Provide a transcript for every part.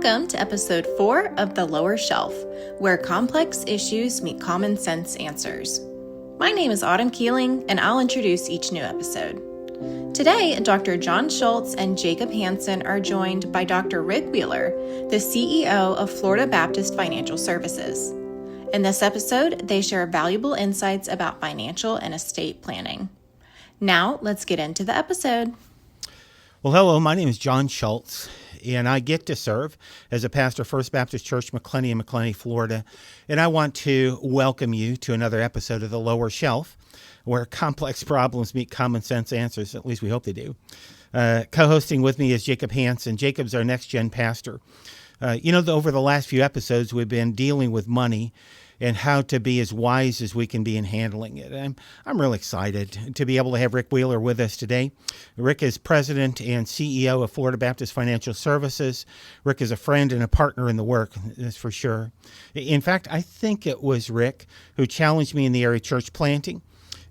Welcome to episode 4 of The Lower Shelf, where complex issues meet common sense answers. My name is Autumn Keeling, and I'll introduce each new episode. Today, Dr. John Shultz and Jacob Hanson are joined by Dr. Rick Wheeler, the CEO of Florida Baptist Financial Services. In this episode, they share valuable insights about financial and estate planning. Now, let's get into the episode. Well, hello, my name is John Shultz, and I get to serve as a pastor of First Baptist Church, McClenny in McClenny, Florida. And I want to welcome you to another episode of The Lower Shelf, where complex problems meet common sense answers. At least we hope they do. Co-hosting with me is Jacob Hanson. Jacob's our next-gen pastor. Over the last few episodes, we've been dealing with money and how to be as wise as we can be in handling it. I'm really excited to be able to have Rick Wheeler with us today. Rick is president and CEO of Florida Baptist Financial Services. Rick is a friend and a partner in the work, that's for sure. In fact, I think it was Rick who challenged me in the area of church planting.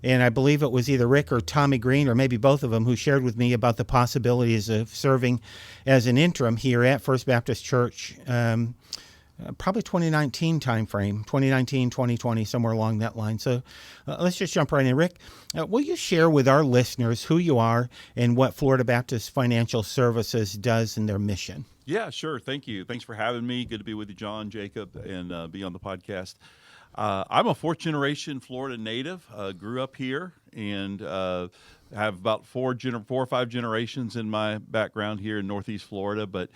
And I believe it was either Rick or Tommy Green, or maybe both of them, who shared with me about the possibilities of serving as an interim here at First Baptist Church, probably 2019 timeframe, 2019, 2020, somewhere along that line. So let's just jump right in. Rick, will you share with our listeners who you are and what Florida Baptist Financial Services does in their mission? Yeah, sure. Thank you. Thanks for having me. Good to be with you, John, Jacob, and be on the podcast. I'm a fourth-generation Florida native. Grew up here and have about four or five generations in my background here in Northeast Florida, but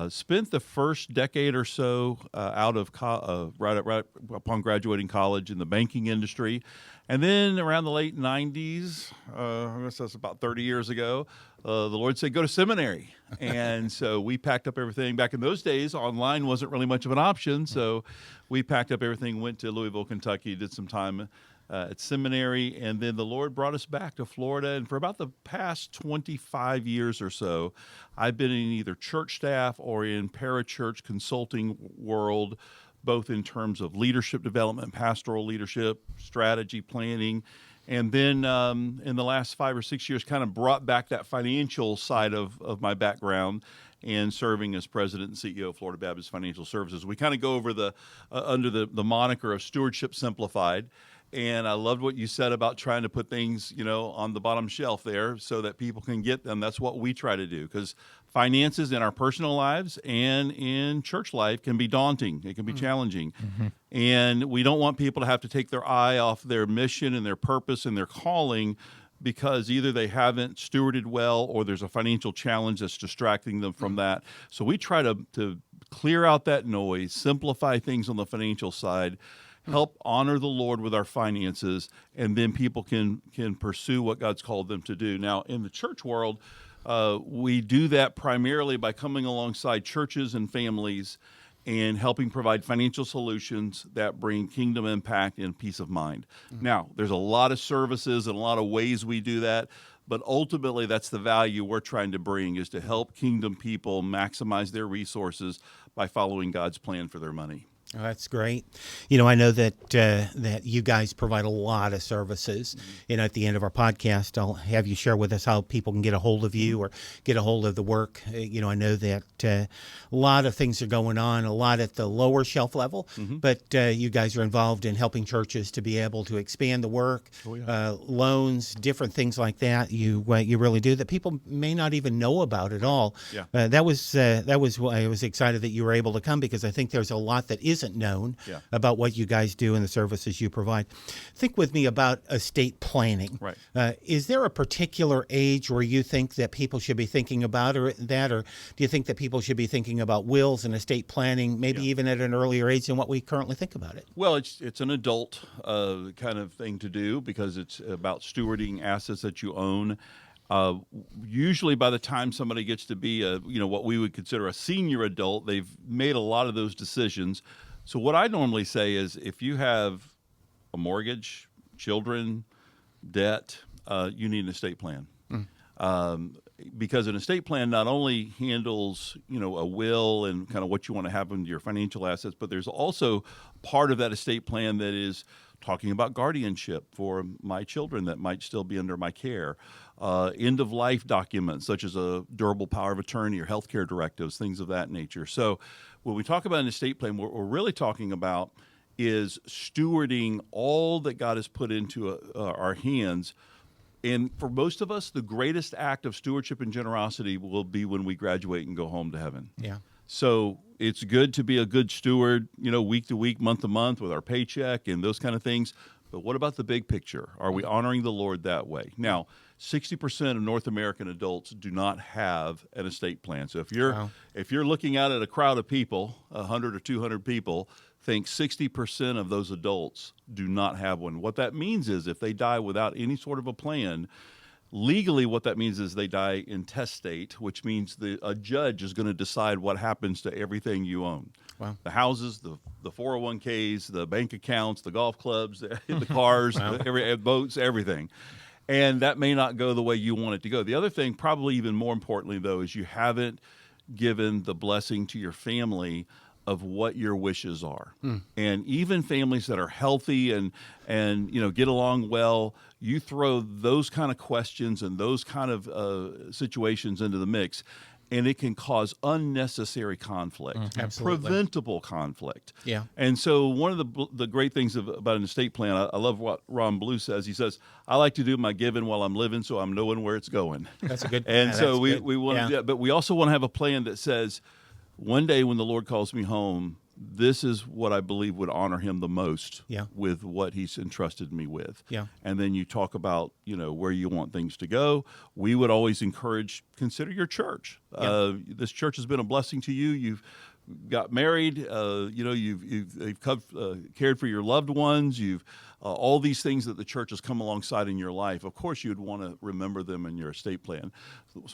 spent the first decade or so out of right upon graduating college in the banking industry. And then around the late 90s, I guess that's about 30 years ago, the Lord said, go to seminary. And so we packed up everything. Back in those days, online wasn't really much of an option. So we packed up everything, went to Louisville, Kentucky, did some time at seminary, and then the Lord brought us back to Florida. And for about the past 25 years or so, I've been in either church staff or in parachurch consulting world, both in terms of leadership development, pastoral leadership, strategy planning. And then in the last 5 or 6 years, kind of brought back that financial side of my background and serving as president and CEO of Florida Baptist Financial Services. We kind of go over under the moniker of Stewardship Simplified. And I loved what you said about trying to put things, on the bottom shelf there so that people can get them. That's what we try to do, because finances in our personal lives and in church life can be daunting. It can be challenging. Mm-hmm. And we don't want people to have to take their eye off their mission and their purpose and their calling because either they haven't stewarded well or there's a financial challenge that's distracting them from that. So we try to clear out that noise, simplify things on the financial side, help honor the Lord with our finances, and then people can pursue what God's called them to do. Now, in the church world, we do that primarily by coming alongside churches and families and helping provide financial solutions that bring kingdom impact and peace of mind. Mm-hmm. Now, there's a lot of services and a lot of ways we do that, but ultimately that's the value we're trying to bring, is to help kingdom people maximize their resources by following God's plan for their money. Oh, that's great. I know that you guys provide a lot of services. Mm-hmm. At the end of our podcast, I'll have you share with us how people can get a hold of you or get a hold of the work. I know that a lot of things are going on, a lot at the lower shelf level, mm-hmm. but you guys are involved in helping churches to be able to expand the work, loans, different things like that. You really do that people may not even know about at all. Yeah. That was why I was excited that you were able to come, because I think there's a lot that isn't known about what you guys do and the services you provide. Think with me about estate planning. Right. Is there a particular age where you think that people should be thinking about or do you think that people should be thinking about wills and estate planning, maybe even at an earlier age than what we currently think about it? Well, it's an adult kind of thing to do, because it's about stewarding assets that you own. Usually by the time somebody gets to be what we would consider a senior adult, they've made a lot of those decisions. So what I normally say is, if you have a mortgage, children, debt, you need an estate plan. Because an estate plan not only handles, a will and kind of what you want to have in your financial assets, but there's also part of that estate plan that is talking about guardianship for my children that might still be under my care, end-of-life documents such as a durable power of attorney or healthcare directives, things of that nature. So when we talk about an estate plan, what we're really talking about is stewarding all that God has put into our hands. And for most of us, the greatest act of stewardship and generosity will be when we graduate and go home to heaven. Yeah. So it's good to be a good steward, week to week, month to month with our paycheck and those kind of things. But what about the big picture? Are we honoring the Lord that way? Now, 60% of North American adults do not have an estate plan. So if you're looking out at a crowd of people, 100 or 200 people, think 60% of those adults do not have one. What that means is if they die without any sort of a plan, legally what that means is they die intestate, which means a judge is going to decide what happens to everything you own. Wow. The houses, the 401ks, the bank accounts, the golf clubs, the cars, boats, everything. And that may not go the way you want it to go. The other thing, probably even more importantly, though, is you haven't given the blessing to your family of what your wishes are. And even families that are healthy and get along well, you throw those kind of questions and those kind of situations into the mix, and it can cause unnecessary conflict, preventable conflict. Yeah. And so one of the great things about an estate plan, I love what Ron Blue says. He says, I like to do my giving while I'm living so I'm knowing where it's going. That's a good. And so we good. want to do that, but we also want to have a plan that says, one day when the Lord calls me home, this is what I believe would honor him the most with what he's entrusted me with. Yeah. And then you talk about, where you want things to go. We would always encourage, consider your church. This church has been a blessing to you. You've got married, you've cared for your loved ones. You've all these things that the church has come alongside in your life. Of course, you'd want to remember them in your estate plan.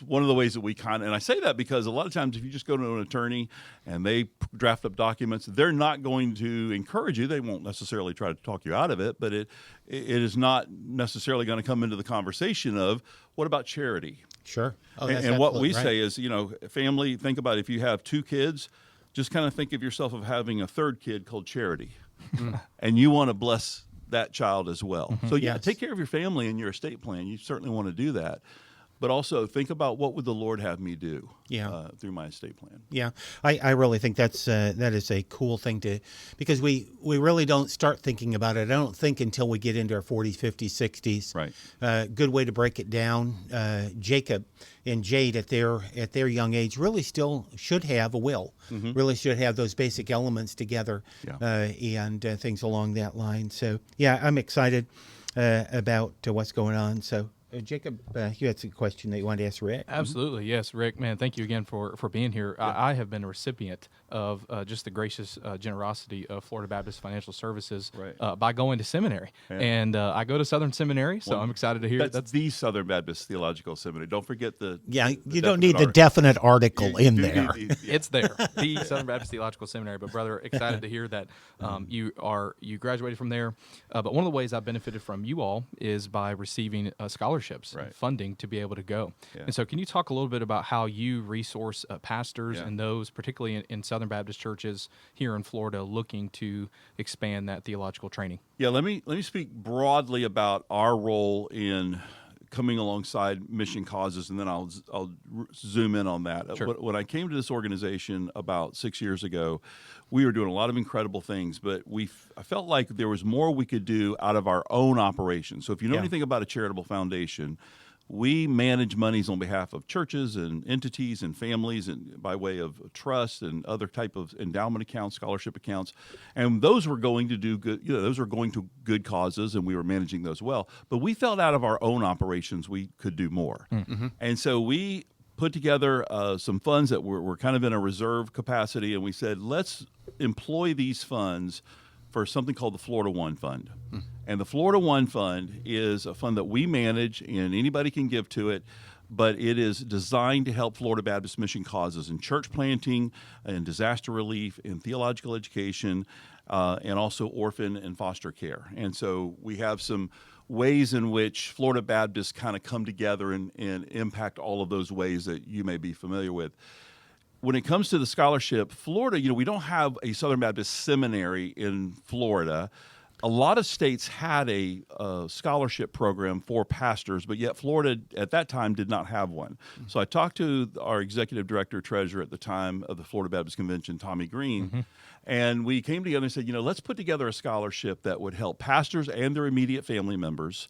One of the ways that we and I say that because a lot of times if you just go to an attorney and they draft up documents, they're not going to encourage you. They won't necessarily try to talk you out of it, but it is not necessarily going to come into the conversation of what about charity? Sure. And what we say is, family, think about if you have 2 kids, just kind of think of yourself of having a 3rd kid called Charity, and you want to bless that child as well. So take care of your family and your estate plan. You certainly want to do that. But also think about what would the Lord have me do through my estate plan. Yeah, I really think that is a cool thing because we really don't start thinking about it. I don't think until we get into our 40s, 50s, 60s. Right. Good way to break it down. Jacob and Jade at their young age really still should have a will. Mm-hmm. Really should have those basic elements together and things along that line. So I'm excited about what's going on. So. Jacob, you had a question that you wanted to ask Rick. Absolutely, yes, Rick. Man, thank you again for being here. Yeah. I have been a recipient of just the gracious generosity of Florida Baptist Financial Services by going to seminary, and I go to Southern Seminary, so I'm excited to hear that's the Southern Baptist Theological Seminary. Don't forget you don't need the definite article in there. It's there, the Southern Baptist Theological Seminary. But brother, excited to hear that you graduated from there. But one of the ways I've benefited from you all is by receiving scholarships. Funding to be able to go. Yeah. And so can you talk a little bit about how you resource pastors and those, particularly in Southern Baptist churches here in Florida, looking to expand that theological training? Yeah, let me speak broadly about our role in coming alongside mission causes, and then I'll zoom in on that. Sure. When I came to this organization about 6 years ago, we were doing a lot of incredible things, but I felt like there was more we could do out of our own operations. So if you know anything about a charitable foundation, we manage monies on behalf of churches and entities and families and by way of trust and other type of endowment accounts, scholarship accounts. And those were going to do good, those were going to good causes, and we were managing those well. But we felt out of our own operations we could do more. Mm-hmm. And so we put together some funds that were kind of in a reserve capacity, and we said, let's employ these funds for something called the Florida One Fund. Mm. And the Florida One Fund is a fund that we manage, and anybody can give to it, but it is designed to help Florida Baptist mission causes in church planting and disaster relief and theological education and also orphan and foster care. And so we have some ways in which Florida Baptists kind of come together and impact all of those ways that you may be familiar with. When it comes to the scholarship, Florida, we don't have a Southern Baptist seminary in Florida. a lot of states had a scholarship program for pastors, but yet Florida at that time did not have one. So I talked to our executive director, treasurer at the time of the Florida Baptist Convention, Tommy Green, and we came together and said, let's put together a scholarship that would help pastors and their immediate family members,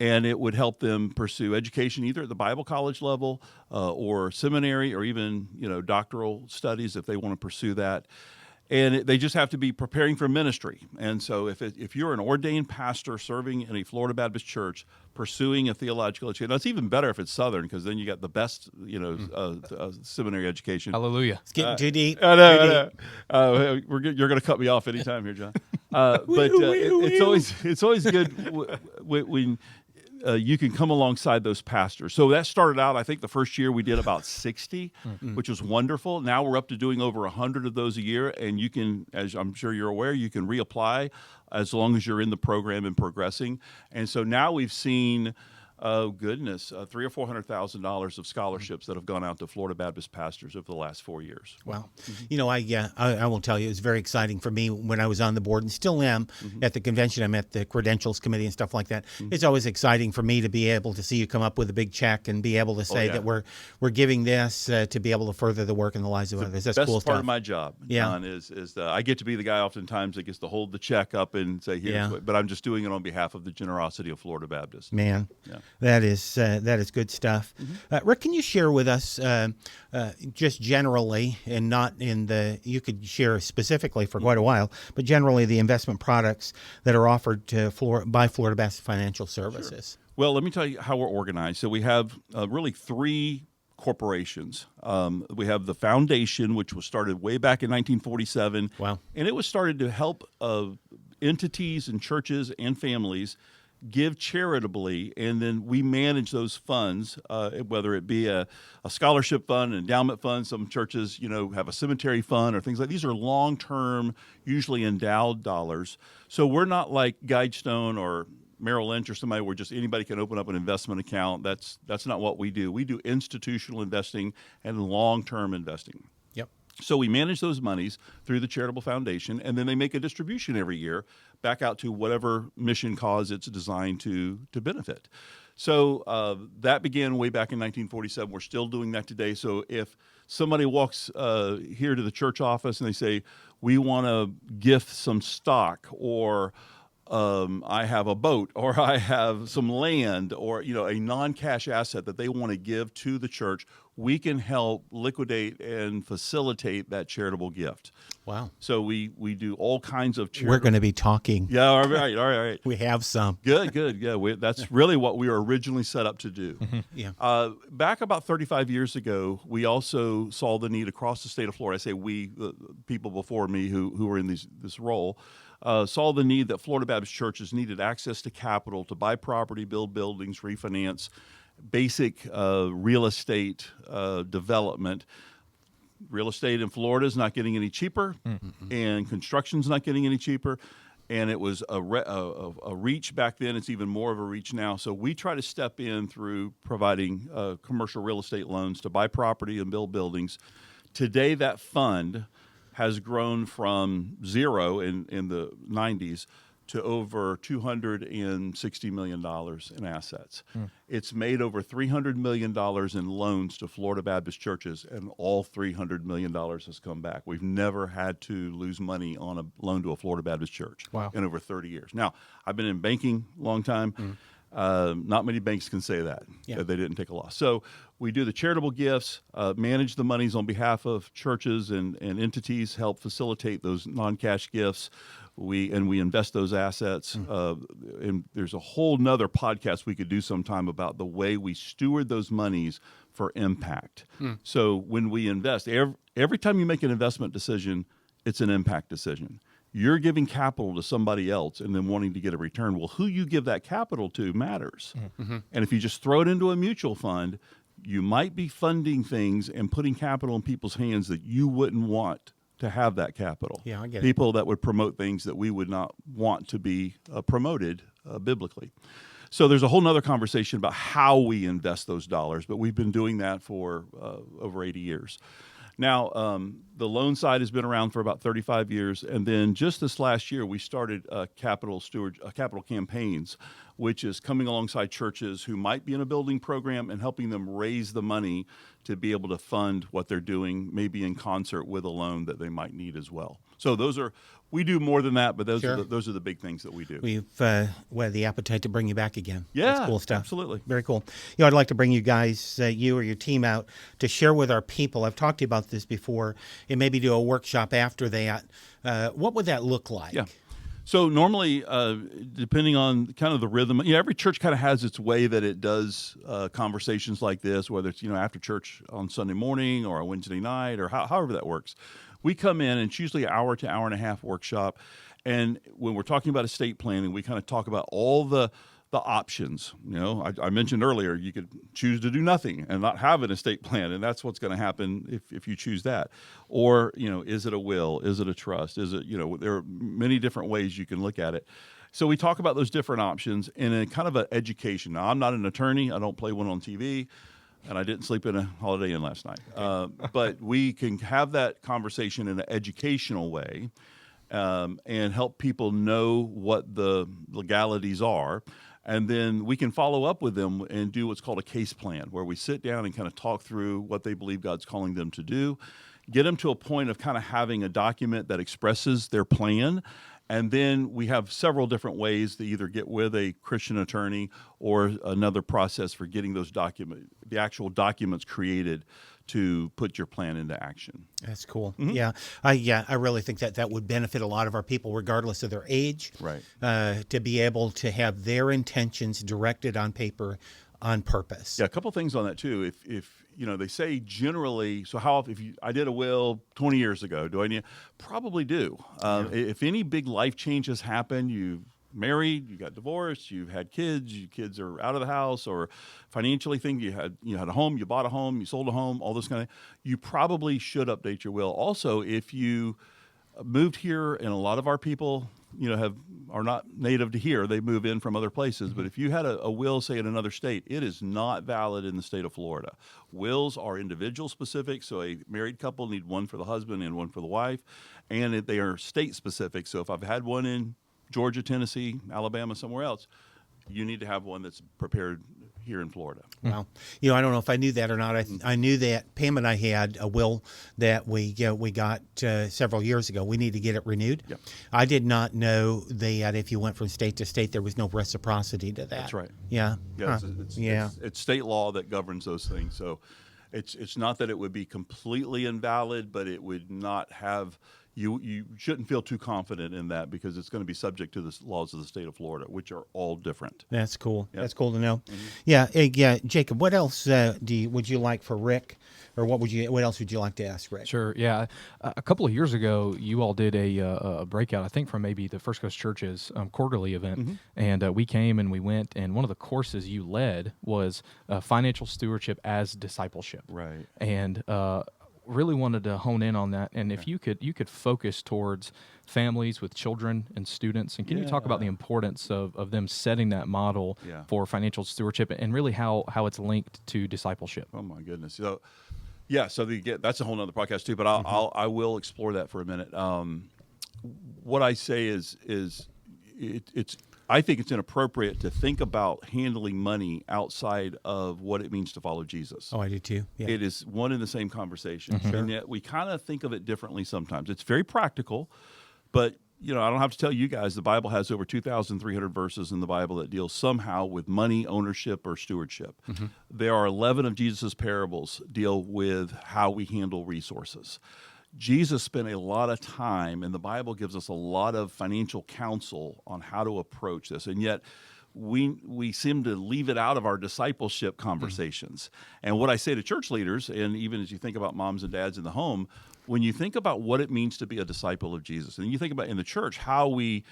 and it would help them pursue education either at the Bible college level or seminary or even, doctoral studies if they want to pursue that. And they just have to be preparing for ministry. And so if you're an ordained pastor serving in a Florida Baptist church, pursuing a theological education, it's even better if it's Southern, because then you got the best, seminary education. Hallelujah. It's getting too deep. I know. You're going to cut me off anytime here, John. But it's always good when you can come alongside those pastors. So that started out, I think the first year we did about 60, which was wonderful. Now we're up to doing over 100 of those a year, and you can, as I'm sure you're aware, you can reapply as long as you're in the program and progressing. And so now we've seen, $300,000 or $400,000 of scholarships that have gone out to Florida Baptist pastors over the last 4 years. Wow. I will tell you, it was very exciting for me when I was on the board, and still am at the convention. I'm at the credentials committee and stuff like that. It's always exciting for me to be able to see you come up with a big check and be able to say that we're giving this to be able to further the work in the lives of others. That's cool stuff. Best part of my job, John, is I get to be the guy oftentimes that gets to hold the check up and say, here's what, but I'm just doing it on behalf of the generosity of Florida Baptist. Man. Yeah. That is good stuff. Rick, can you share with us just generally, and not in you could share specifically for quite a while, but generally the investment products that are offered to by Florida Baptist Financial Services? Sure. Well, let me tell you how we're organized. So we have really three corporations. We have the foundation, which was started way back in 1947. Wow. And it was started to help entities and churches and families give charitably, and then we manage those funds, whether it be a scholarship fund, an endowment fund. Some churches, have a cemetery fund or things like these are long-term, usually endowed dollars. So we're not like Guidestone or Merrill Lynch or somebody where just anybody can open up an investment account. That's not what we do. We do institutional investing and long-term investing. Yep. So we manage those monies through the charitable foundation, and then they make a distribution every year back out to whatever mission cause it's designed to benefit. So that began way back in 1947. We're still doing that today. So if somebody walks here to the church office and they say, we want to gift some stock, or I have a boat, or I have some land, or a non-cash asset that they want to give to the church, we can help liquidate and facilitate that charitable gift. Wow. So we do all kinds of charitable. We're going to be talking. Yeah, all right. We have some. Good. Yeah, that's really what we were originally set up to do. Yeah. Back about 35 years ago, we also saw the need across the state of Florida. I say we, the people before me who were in this role, saw the need that Florida Baptist churches needed access to capital to buy property, build buildings, refinance, basic real estate development. Real estate in Florida is not getting any cheaper, and construction's not getting any cheaper. And it was a reach back then. It's even more of a reach now. So we try to step in through providing commercial real estate loans to buy property and build buildings. Today, that fund has grown from zero in the 90s to over $260 million in assets. It's made over $300 million in loans to Florida Baptist churches, and all $300 million has come back. We've never had to lose money on a loan to a Florida Baptist church in over 30 years. Now, I've been in banking a long time. Not many banks can say that they didn't take a loss. So we do the charitable gifts, manage the monies on behalf of churches and entities, help facilitate those non-cash gifts. We invest those assets. And there's a whole nother podcast we could do sometime about the way we steward those monies for impact. So when we invest, every time you make an investment decision, it's an impact decision. You're giving capital to somebody else and then wanting to get a return. Well, who you give that capital to matters. And if you just throw it into a mutual fund, you might be funding things and putting capital in people's hands that you wouldn't want to have that capital. Yeah, I get it. People that would promote things that we would not want to be promoted biblically. So there's a whole nother conversation about how we invest those dollars, but we've been doing that for over 80 years. Now, the loan side has been around for about 35 years, and then just this last year, we started capital campaigns, which is coming alongside churches who might be in a building program and helping them raise the money to be able to fund what they're doing, maybe in concert with a loan that they might need as well. So we do more than that, but those are the big things that we do. We've had the appetite to bring you back again. Yeah, that's cool stuff. Absolutely. Very cool. I'd like to bring you guys, you or your team out to share with our people. I've talked to you about this before, and maybe do a workshop after that. What would that look like? Yeah. So normally, depending on kind of the rhythm, every church kind of has its way that it does conversations like this, whether it's, after church on Sunday morning or a Wednesday night or however that works. We come in, and it's usually an hour to hour and a half workshop. And when we're talking about estate planning, we kind of talk about all the options. I mentioned earlier, you could choose to do nothing and not have an estate plan, and that's what's going to happen if you choose that. Or, is it a will? Is it a trust? Is it, there are many different ways you can look at it. So we talk about those different options in a kind of an education. Now, I'm not an attorney. I don't play one on TV. And I didn't sleep in a Holiday Inn last night. But we can have that conversation in an educational way and help people know what the legalities are. And then we can follow up with them and do what's called a case plan, where we sit down and kind of talk through what they believe God's calling them to do, get them to a point of kind of having a document that expresses their plan. And then we have several different ways to either get with a Christian attorney or another process for getting the actual documents created to put your plan into action. That's cool. Mm-hmm. Yeah, I really think that would benefit a lot of our people, regardless of their age. Right. To be able to have their intentions directed on paper on purpose. Yeah, a couple things on that too. If they say generally, so I did a will 20 years ago, do I need? Probably do. If any big life changes happen, you married, you got divorced, you've had kids, your kids are out of the house, or financially you had a home, you bought a home, you sold a home, all this kind of, you probably should update your will. Also, if you moved here, and a lot of our people, are not native to here, they move in from other places. Mm-hmm. But if you had a will, say, in another state, it is not valid in the state of Florida. Wills are individual specific, so a married couple need one for the husband and one for the wife, and they are state specific. So if I've had one in Georgia, Tennessee, Alabama, somewhere else, you need to have one that's prepared here in Florida. Wow. I don't know if I knew that or not. I knew that Pam and I had a will that we got several years ago. We need to get it renewed. Yep. I did not know that if you went from state to state, there was no reciprocity to that. That's right. Yeah. Yeah. It's state law that governs those things. So it's not that it would be completely invalid, but it would not have. You shouldn't feel too confident in that, because it's going to be subject to the laws of the state of Florida, which are all different. That's cool. Yep. That's cool to know. Mm-hmm. Yeah, Jacob. What else would you like for Rick, or what else would you like to ask Rick? Sure. Yeah, a couple of years ago, you all did a breakout, I think, from maybe the First Coast Church's quarterly event, mm-hmm. and we came and we went, and one of the courses you led was financial stewardship as discipleship. Right. And really wanted to hone in on that, and if you could focus towards families with children and students, and can you talk about the importance of them setting that model for financial stewardship, and really how it's linked to discipleship? Oh my goodness. So that's a whole nother podcast too, but I will explore that for a minute. What I say is I think it's inappropriate to think about handling money outside of what it means to follow Jesus. Oh, I do too. Yeah. It is one and the same conversation. Mm-hmm. And yet we kind of think of it differently sometimes. It's very practical, but I don't have to tell you guys, the Bible has over 2,300 verses in the Bible that deal somehow with money, ownership, or stewardship. Mm-hmm. There are 11 of Jesus' parables deal with how we handle resources. Jesus spent a lot of time, and the Bible gives us a lot of financial counsel on how to approach this, and yet we seem to leave it out of our discipleship conversations. Mm-hmm. And what I say to church leaders, and even as you think about moms and dads in the home, when you think about what it means to be a disciple of Jesus, and you think about in the church how we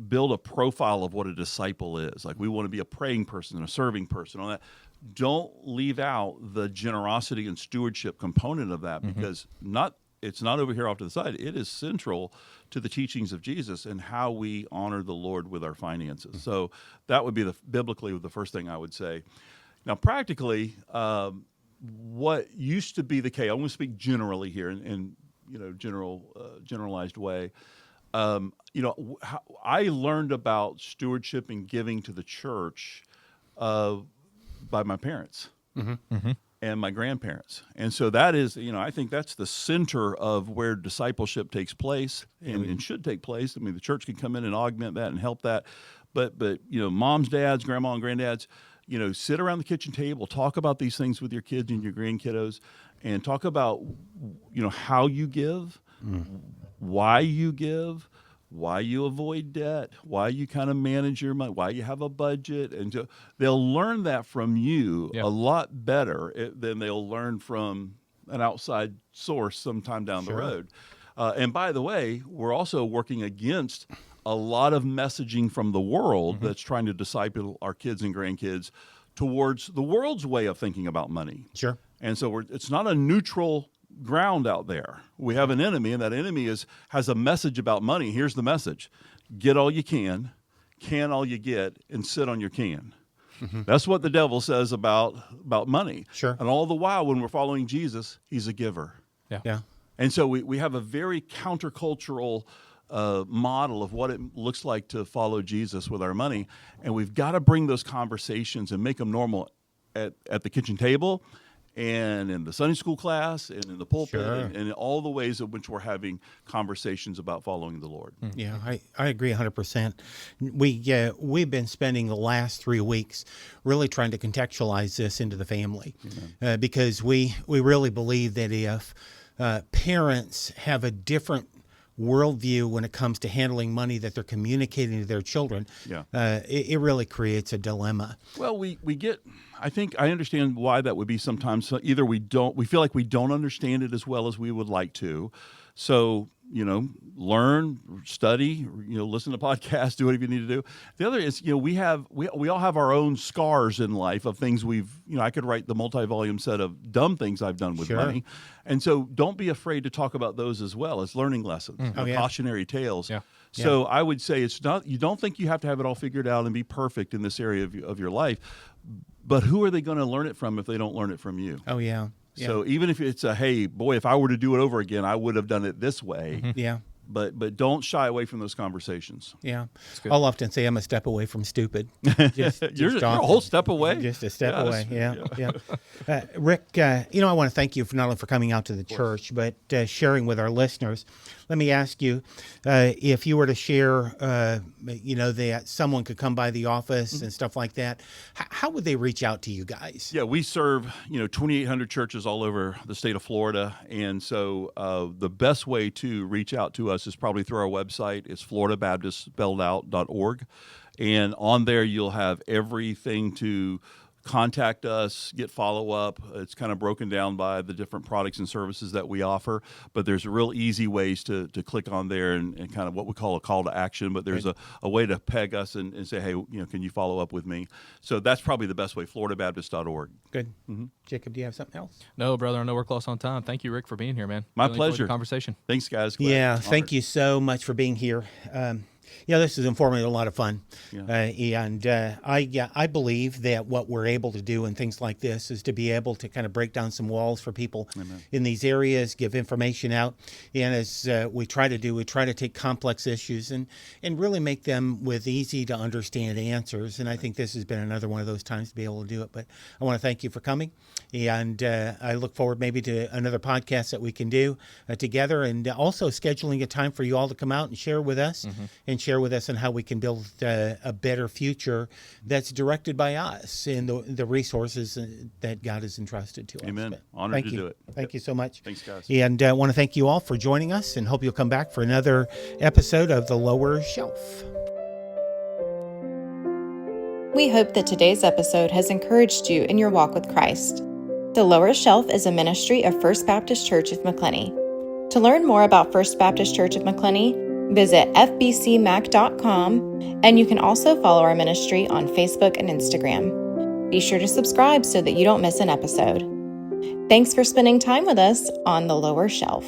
build a profile of what a disciple is, like we want to be a praying person and a serving person, all that. Don't leave out the generosity and stewardship component of that, because it's not over here off to the side. It is central to the teachings of Jesus and how we honor the Lord with our finances. Mm-hmm. So that would be biblically the first thing I would say. Now, practically, what used to be the case, I'm going to speak generally here in generalized way. I learned about stewardship and giving to the church by my parents and my grandparents. And so that is, I think that's the center of where discipleship takes place and should take place. I mean, the church can come in and augment that and help that. But moms, dads, grandma and granddads, sit around the kitchen table, talk about these things with your kids and your grandkiddos, and talk about, how you give, why you give, why you avoid debt, why you kind of manage your money, why you have a budget. And they'll learn that from you a lot better than they'll learn from an outside source sometime down the road. And by the way, we're also working against a lot of messaging from the world that's trying to disciple our kids and grandkids towards the world's way of thinking about money. Sure. And so it's not a neutral ground out there. We have an enemy, and that enemy has a message about money. Here's the message: get all you can all you get, and sit on your can. That's what the devil says about money. Sure. And all the while, when we're following Jesus, he's a giver. Yeah. And so we have a very countercultural model of what it looks like to follow Jesus with our money, and we've got to bring those conversations and make them normal at the kitchen table and in the Sunday school class and in the pulpit and in all the ways in which we're having conversations about following the Lord. Yeah, I agree 100%. We've been spending the last 3 weeks really trying to contextualize this into the family because we really believe that if parents have a different worldview when it comes to handling money that they're communicating to their children, it really creates a dilemma. Well, we get, I think I understand why that would be sometimes. So either we feel like we don't understand it as well as we would like to. So, learn, study, listen to podcasts, do whatever you need to do. The other is, we all have our own scars in life of things I could write the multi-volume set of dumb things I've done with money. And so don't be afraid to talk about those as well as learning lessons, cautionary tales. Yeah. So I would say you don't think you have to have it all figured out and be perfect in this area of your life, but who are they going to learn it from if they don't learn it from you? Oh, yeah. So even if it's hey, boy, if I were to do it over again, I would have done it this way. Yeah. But don't shy away from those conversations. Yeah. I'll often say I'm a step away from stupid. You're a whole step away. Just a step away. Yeah. Rick, I want to thank you not only for coming out to the church, but sharing with our listeners. Let me ask you, if you were to share, that someone could come by the office and stuff like that, how would they reach out to you guys? Yeah, we serve, 2,800 churches all over the state of Florida. And so the best way to reach out to us is probably through our website. It's floridabaptist.org. And on there, you'll have everything to contact us, get follow-up. It's kind of broken down by the different products and services that we offer, but there's real easy ways to click on there and kind of what we call a call to action, but there's a way to peg us and say, hey, can you follow up with me? So that's probably the best way, floridabaptist.org. Good. Jacob, do you have something else? No, brother, I know we're close on time. Thank you, Rick, for being here, man. My pleasure. Conversation. Thanks, guys. Thank you so much for being here. This is informative, a lot of fun. I believe that what we're able to do in things like this is to be able to kind of break down some walls for people in these areas, give information out. And as we try to take complex issues and really make them with easy to understand answers. And I think this has been another one of those times to be able to do it. But I want to thank you for coming. And I look forward maybe to another podcast that we can do together, and also scheduling a time for you all to come out and share with us and share with us on how we can build a better future that's directed by us and the resources that God has entrusted to us. Amen. Honored to do it. Thank you so much. Thanks, guys. And I want to thank you all for joining us, and hope you'll come back for another episode of The Lower Shelf. We hope that today's episode has encouraged you in your walk with Christ. The Lower Shelf is a ministry of First Baptist Church of McClenny. To learn more about First Baptist Church of McClenny, visit fbcmac.com, and you can also follow our ministry on Facebook and Instagram. Be sure to subscribe so that you don't miss an episode. Thanks for spending time with us on The Lower Shelf.